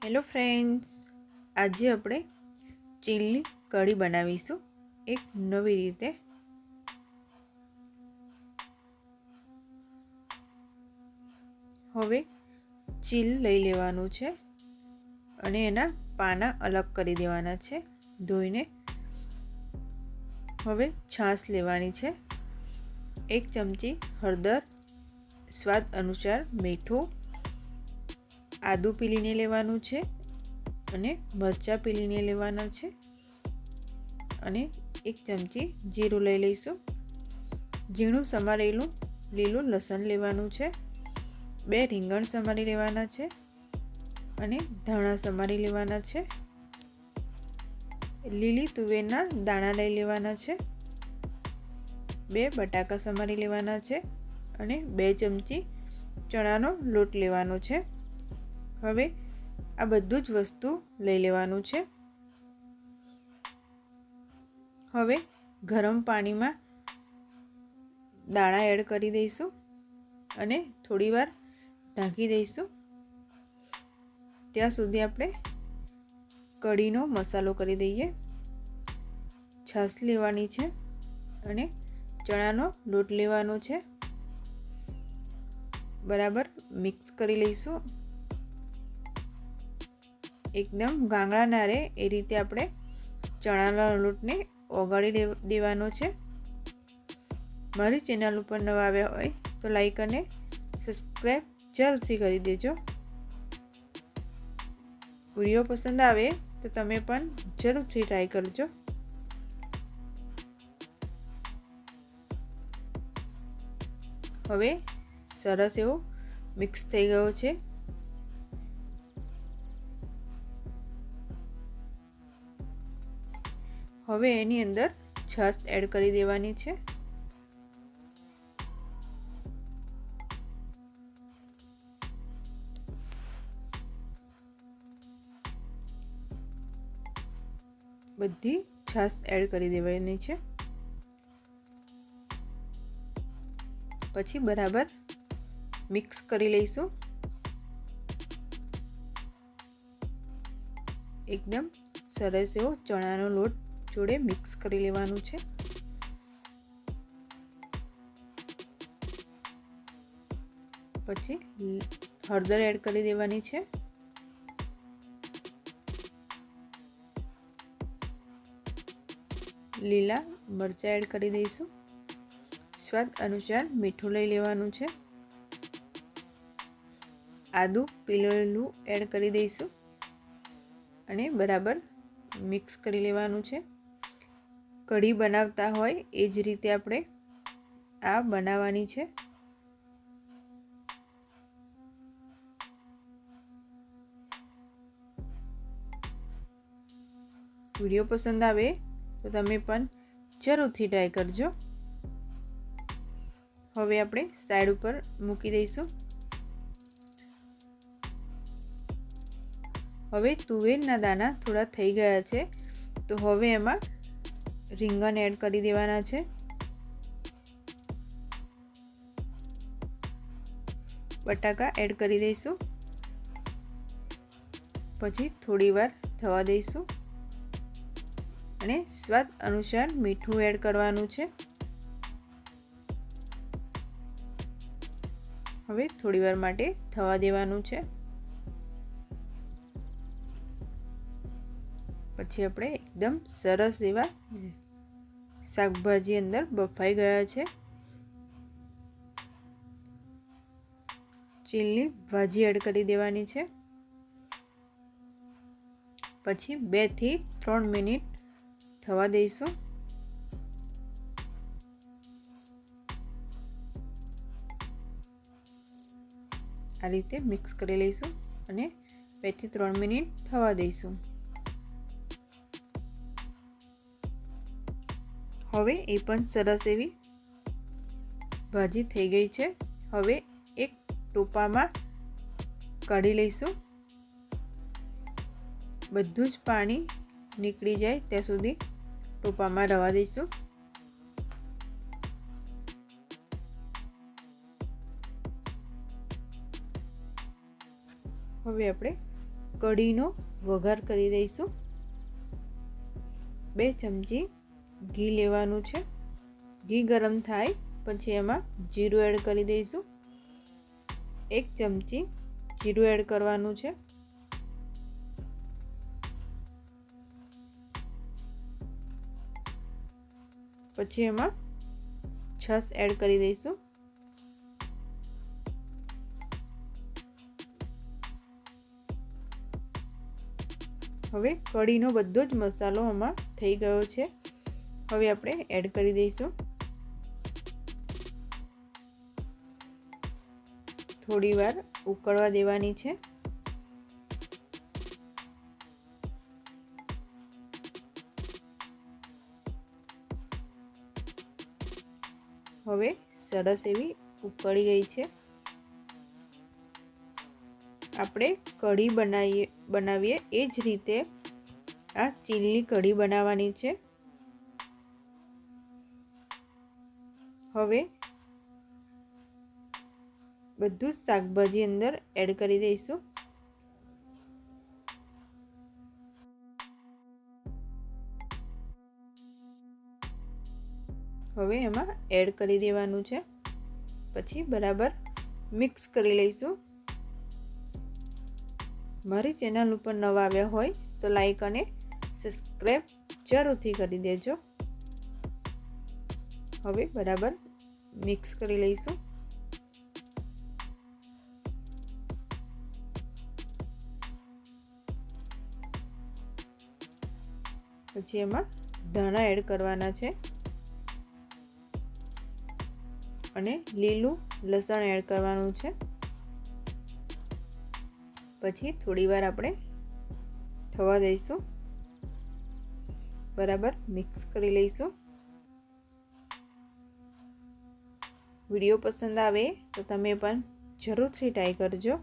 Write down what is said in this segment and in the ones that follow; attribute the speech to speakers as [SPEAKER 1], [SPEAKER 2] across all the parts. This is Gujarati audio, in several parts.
[SPEAKER 1] હેલો ફ્રેન્ડ્સ, આજે આપણે ચીલની કઢી બનાવીશું એક નવી રીતે। હવે ચીલ લઈ લેવાનું છે અને એના પાના અલગ કરી દેવાના છે ધોઈને। હવે છાશ લેવાની છે, 1 ચમચી હળદર, સ્વાદ અનુસાર મીઠું, આદુ પીલીને લેવાનું છે અને મરચાં પીલીને લેવાના છે અને 1 ચમચી જીરું લઈ લઈશું। ઝીણું સમારેલું લીલું લસણ લેવાનું છે, 2 રીંગણ સમારી લેવાના છે અને ધાણા સમારી લેવાના છે। લીલી તુવેરના દાણા લઈ લેવાના છે, 2 બટાકા સમારી લેવાના છે અને 2 ચમચી ચણાનો લોટ લેવાનો છે। હવે આ બધું જ વસ્તુ લઈ લેવાનું છે। હવે ગરમ પાણીમાં દાણા એડ કરી દઈશું અને થોડીવાર ઢાંકી દઈશું। ત્યાં સુધી આપણે કઢીનો મસાલો કરી દઈએ। છાશ લેવાની છે અને ચણાનો લોટ લેવાનો છે, બરાબર મિક્સ કરી લઈશું। એકદમ ગાંગડા ના રહે એ રીતે આપણે ચણાના લોટને ઓગાળી દેવાનો છે। મારી ચેનલ ઉપર નવા આવ્યા હોય તો લાઈક અને સબસ્ક્રાઈબ જલ્દથી કરી દેજો। વિડીયો પસંદ આવે તો તમે પણ જરૂરથી ટ્રાય કરજો। હવે સરસ એવો મિક્સ થઈ ગયો છે। હવે એની અંદર છાશ એડ કરી દેવાની છે। બધી છાશ એડ કરી દેવાની છે, પછી બરાબર મિક્સ કરી લઈશું। એકદમ સરસ એવો ચણાનો લોટ જોડે મિક્સ કરી લેવાનું છે। પછી હળદર એડ કરી દેવાની છે, લીલા મરચાં એડ કરી દઈશું, સ્વાદ અનુસાર મીઠું લઈ લેવાનું છે, આદુ પીલેલું એડ કરી દઈશું અને બરાબર મિક્સ કરી લેવાનું છે। કઢી બનાવતા હોય એ જ રીતે આપણે આ બનાવવાની છે। વિડીયો પસંદ આવે તો તમે પણ જરૂરથી ટ્રાય કરજો। હવે આપણે સાઈડ ઉપર મૂકી દઈશું। હવે તુવેરના દાણા થોડા થઈ ગયા છે તો હવે એમાં રીંગણ એડ કરી દેવાના છે, બટાકા એડ કરી દઈશું, પછી થોડીવાર થવા દઈશું અને સ્વાદ અનુસાર મીઠું એડ કરવાનું છે। હવે થોડીવાર માટે થવા દેવાનું છે, પછી આપણે એકદમ સરસ એવા શાકભાજી અંદર બફાઈ ગયા છે। ચીલની ભાજી એડ કરી દેવાની છે, પછી 2 થી 3 મિનિટ થવા દઈશું। આ રીતે મિક્સ કરી લઈશું અને 2 થી 3 મિનિટ થવા દઈશું। હવે એ પણ સરસ એવી ભાજી થઈ ગઈ છે। હવે એક ટોપામાં કાઢી લઈશું, બધું જ પાણી નીકળી જાય ત્યાં સુધી ટોપામાં રહેવા દઈશું। હવે આપણે કઢીનો વઘાર કરી દઈશું. 2 ચમચી ઘી લેવાનું છે. ઘી ગરમ થાય પછી એમાં જીરું એડ કરી દઈશું. 1 ચમચી જીરું એડ કરવાનું છે. પછી એમાં છાશ એડ કરી દઈશું. હવે કઢીનો બધો જ મસાલો આમાં થઈ ગયો છે. હવે આપણે એડ કરી દઈશું. થોડી વાર ઉકળવા દેવાની છે. હવે સરસ એવી ઉકળી ગઈ છે. આપણે કઢી બનાવીએ એ જ રીતે આ ચીલની કઢી બનાવવાની છે. હવે બધું જ શાકભાજી અંદર એડ કરી દઈશું. હવે એમાં એડ કરી દેવાનું છે. પછી બરાબર મિક્સ કરી લઈશું. મારી ચેનલ ઉપર નવા આવ્યા હોય તો લાઈક અને સબસ્ક્રાઈબ જરૂરથી કરી દેજો. હવે બરાબર મિક્સ કરી લઈશું. પછી એમાં ધાણા એડ કરવાના છે અને લીલું લસણ એડ કરવાનું છે. પછી થોડી વાર આપણે થવા દઈશું. બરાબર મિક્સ કરી લઈશું. વિડીયો પસંદ આવે તો તમે પણ જરૂરથી ટ્રાય કરજો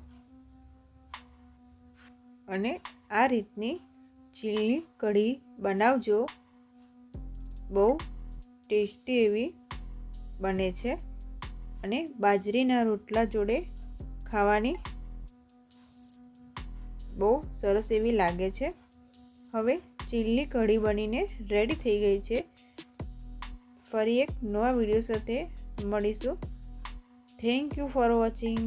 [SPEAKER 1] અને આ રીતની ચીલની કઢી બનાવજો. બહુ ટેસ્ટી એવી બને છે અને બાજરીના રોટલા જોડે ખાવાની બહુ સરસ એવી લાગે છે. હવે ચીલની કઢી બનીને રેડી થઈ ગઈ છે. ફરી એક નવા વિડીયો સાથે મળીશું. Thank you for watching.